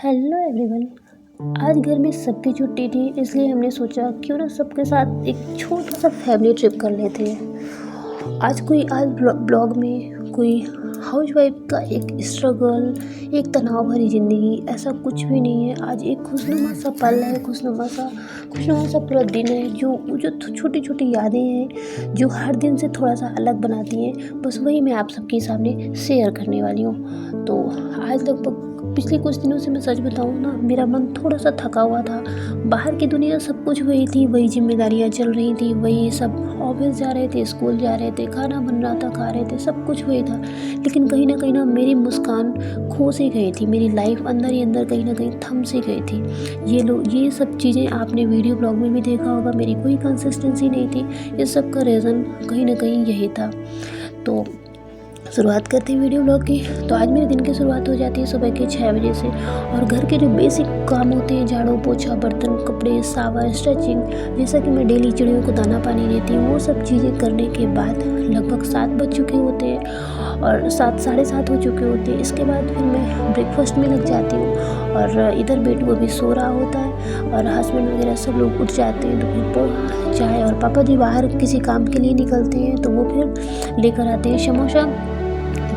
Hello everyone. आज घर में सबकी छुट्टी थी, इसलिए हमने सोचा क्यों ना सबके साथ एक छोटा सा फैमिली ट्रिप कर लेते हैं। आज ब्लॉग में कोई हाउसवाइफ का एक स्ट्रगल, एक तनाव भरी ज़िंदगी, ऐसा कुछ भी नहीं है। आज एक खुशनुमा सा पल है, खुशनुमा सा पूरा दिन है, जो छोटी छोटी यादें हैं जो हर दिन से थोड़ा सा अलग बनाती हैं, बस वही मैं आप सबके सामने शेयर करने वाली हूँ। तो आज लगभग पिछले कुछ दिनों से मैं सच बताऊँ ना, मेरा मन थोड़ा सा थका हुआ था। बाहर की दुनिया सब कुछ वही थी, वही जिम्मेदारियाँ चल रही थी, वही सब ऑफिस जा रहे थे, स्कूल जा रहे थे, खाना बन रहा था, खा रहे थे, सब कुछ वही था। लेकिन कहीं ना मेरी मुस्कान खो सी गई थी, मेरी लाइफ अंदर ही अंदर कहीं ना कहीं थम सी गई थी। ये सब चीज़ें आपने वीडियो ब्लॉग में भी देखा होगा, मेरी कोई कंसिस्टेंसी नहीं थी। इस सब का रीज़न कहीं ना कहीं यही था। तो शुरुआत करते हैं वीडियो ब्लॉग की। तो आज मेरे दिन की शुरुआत हो जाती है सुबह के 6 बजे से, और घर के जो बेसिक काम होते हैं, झाड़ू पोछा, बर्तन, कपड़े, सावर, स्ट्रेचिंग, जैसा कि मैं डेली चिड़ियों को दाना पानी देती हूँ, वो सब चीज़ें करने के बाद लगभग 7 बज चुके होते हैं और 7 साढ़े 7 हो चुके होते हैं। इसके बाद फिर मैं ब्रेकफास्ट में लग जाती हूँ, और इधर बेटू अभी सो रहा होता है और हस्बैंड वगैरह सब लोग उठ जाते हैं। तो फिर पोहा, चाय, और पापा जी बाहर किसी काम के लिए निकलते हैं, तो वो फिर लेकर आते हैं समोसा।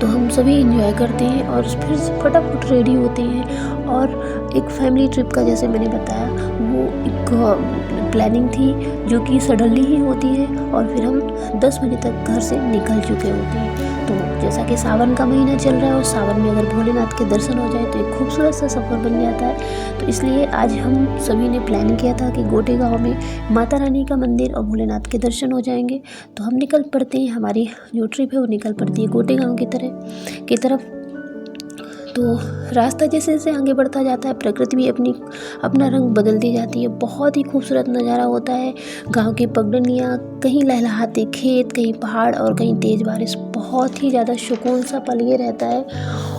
तो हम सभी इंजॉय करते हैं और फिर फटाफट रेडी होते हैं। और एक फैमिली ट्रिप का, जैसे मैंने बताया, वो एक प्लानिंग थी जो कि सडनली ही होती है, और फिर हम 10 बजे तक घर से निकल चुके होते हैं। तो जैसा कि सावन का महीना चल रहा है, और सावन में अगर भोलेनाथ के दर्शन हो जाए तो एक खूबसूरत सा सफ़र बन जाता है। तो इसलिए आज हम सभी ने प्लान किया था कि गोटे गाँव में माता रानी का मंदिर और भोलेनाथ के दर्शन हो जाएंगे। तो हम निकल पड़ते हैं, हमारी जो ट्रिप है वो निकल पड़ती है गोटे गाँव की तरफ। तो रास्ता जैसे जैसे आगे बढ़ता जाता है, प्रकृति भी अपना रंग बदलती जाती है। बहुत ही खूबसूरत नज़ारा होता है। गांव की पगडंडियाँ, कहीं लहलहाते खेत, कहीं पहाड़ और कहीं तेज़ बारिश, बहुत ही ज़्यादा सुकून सा पल ये रहता है।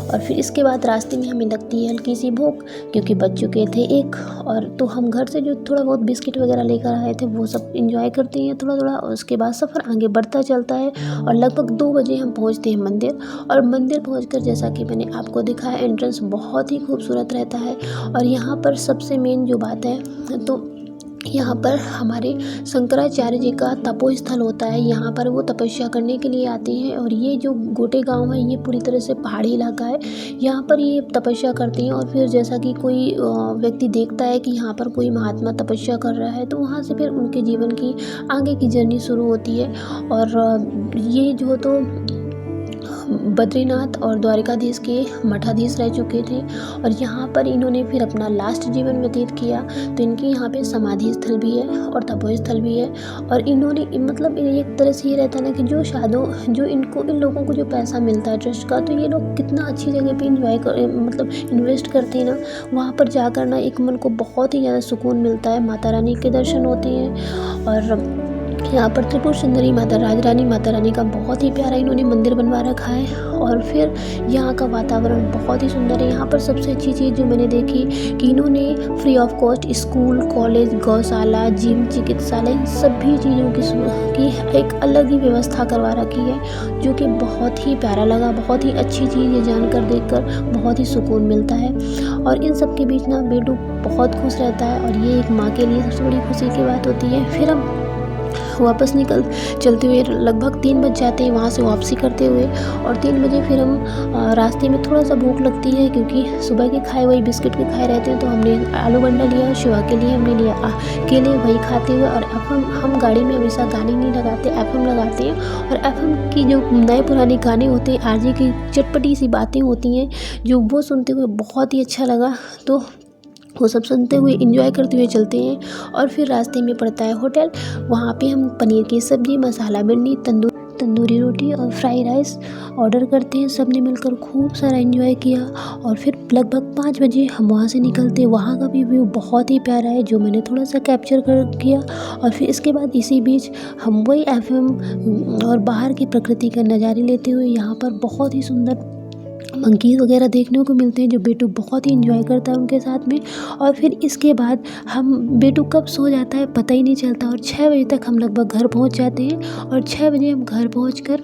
और फिर इसके बाद रास्ते में हमें लगती है हल्की सी भूख, क्योंकि बज चुके थे 1, और तो हम घर से जो थोड़ा बहुत बिस्किट वगैरह लेकर आए थे वो सब इंजॉय करते हैं थोड़ा थोड़ा। और उसके बाद सफ़र आगे बढ़ता चलता है, और लगभग 2 बजे हम पहुंचते हैं मंदिर। और मंदिर पहुंचकर, जैसा कि मैंने आपको दिखाया, एंट्रेंस बहुत ही खूबसूरत रहता है। और यहाँ पर सबसे मेन जो बात है, तो यहाँ पर हमारे शंकराचार्य जी का तपोस्थल होता है। यहाँ पर वो तपस्या करने के लिए आते हैं, और ये जो गोटे गांव है ये पूरी तरह से पहाड़ी इलाका है। यहाँ पर ये तपस्या करते हैं, और फिर जैसा कि कोई व्यक्ति देखता है कि यहाँ पर कोई महात्मा तपस्या कर रहा है, तो वहाँ से फिर उनके जीवन की आगे की जर्नी शुरू होती है। और ये जो तो बद्रीनाथ और द्वारिकाधीश के मठाधीश रह चुके थे, और यहाँ पर इन्होंने फिर अपना लास्ट जीवन व्यतीत किया। तो इनके यहाँ पे समाधि स्थल भी है और तपोस्थल भी है। और इन्होंने मतलब एक तरह से ये रहता है ना कि जो इन लोगों को जो पैसा मिलता है ट्रस्ट का, तो ये लोग कितना अच्छी जगह पे मतलब इन्वेस्ट करते हैं ना, वहाँ पर जाकर ना एक मन को बहुत ही ज़्यादा सुकून मिलता है। माता रानी के दर्शन होते हैं, और यहाँ पर त्रिपुर सुंदरी माता, राजरानी माता रानी का बहुत ही प्यारा इन्होंने मंदिर बनवा रखा है। और फिर यहाँ का वातावरण बहुत ही सुंदर है। यहाँ पर सबसे अच्छी चीज़ जो मैंने देखी कि इन्होंने free of cost school, college, गौशाला, जिम, चिकित्सालय, इन सभी चीज़ों की एक अलग ही व्यवस्था करवा रखी है, जो कि बहुत ही प्यारा लगा। बहुत ही अच्छी चीज़ ये जानकर, देखकर बहुत ही सुकून मिलता है। और इन सब के बीच ना बेटू बहुत खुश रहता है, और ये एक माँ के लिए सबसे बड़ी खुशी की बात होती है। फिर हम वापस चलते हुए लगभग 3 बज जाते हैं वहाँ से वापसी करते हुए। और 3 बजे फिर हम रास्ते में थोड़ा सा भूख लगती है, क्योंकि सुबह के खाए वही बिस्किट के खाए रहते हैं। तो हमने आलू बंडा लिया, शिवा के लिए हमने लिया केले, वही खाते हुए। और हम गाड़ी में हमेशा गाने नहीं लगाते, FM लगाते हैं। और FM की जो नए पुराने गाने होते हैं, RJ की चटपटी सी बातें होती हैं, जो वो सुनते हुए बहुत ही अच्छा लगा। तो वो सब सुनते हुए एंजॉय करते हुए चलते हैं। और फिर रास्ते में पड़ता है होटल, वहाँ पे हम पनीर की सब्ज़ी, मसाला भिंडी, तंदूरी रोटी और फ्राई राइस ऑर्डर करते हैं। सब ने मिलकर खूब सारा एंजॉय किया। और फिर लगभग 5 बजे हम वहाँ से निकलते हैं। वहाँ का भी व्यू बहुत ही प्यारा है, जो मैंने थोड़ा सा कैप्चर किया। और फिर इसके बाद इसी बीच हम वही FM और बाहर की प्रकृति का नज़ारे लेते हुए, यहाँ पर बहुत ही सुंदर मंकीज़ वगैरह देखने को मिलते हैं, जो बेटू बहुत ही इंजॉय करता है उनके साथ में। और फिर इसके बाद बेटू कब सो जाता है पता ही नहीं चलता, और 6 बजे तक हम लगभग घर पहुंच जाते हैं। और 6 बजे हम घर पहुंचकर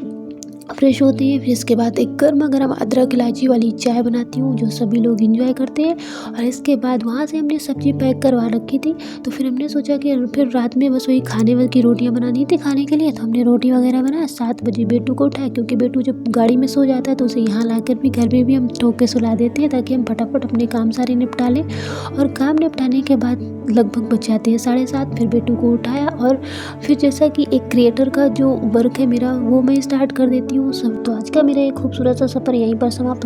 फ्रेश होती हैं, फिर इसके बाद एक गर्मा-गर्म अदरक इलायची वाली चाय बनाती हूँ जो सभी लोग एंजॉय करते हैं। और इसके बाद वहाँ से हमने सब्ज़ी पैक करवा रखी थी, तो फिर हमने सोचा कि फिर रात में बस वही खाने व की रोटियाँ बनानी थी खाने के लिए, तो हमने रोटी वगैरह बनाया। 7 बजे बेटू को उठाया क्योंकि बेटू जब गाड़ी में सो जाता है तो उसे यहाँ लाकर भी घर में भी हम ठोक के सुला देते हैं ताकि हम फटाफट अपने काम सारे निपटा लें। और काम निपटाने के बाद लगभग बज जाते हैं 7:30, फिर बेटू को उठाया और फिर जैसा कि एक क्रिएटर का जो वर्क है मेरा वो मैं स्टार्ट कर देती हूँ सब। तो आज का मेरा एक खूबसूरत सा सफ़र यहीं पर समाप्त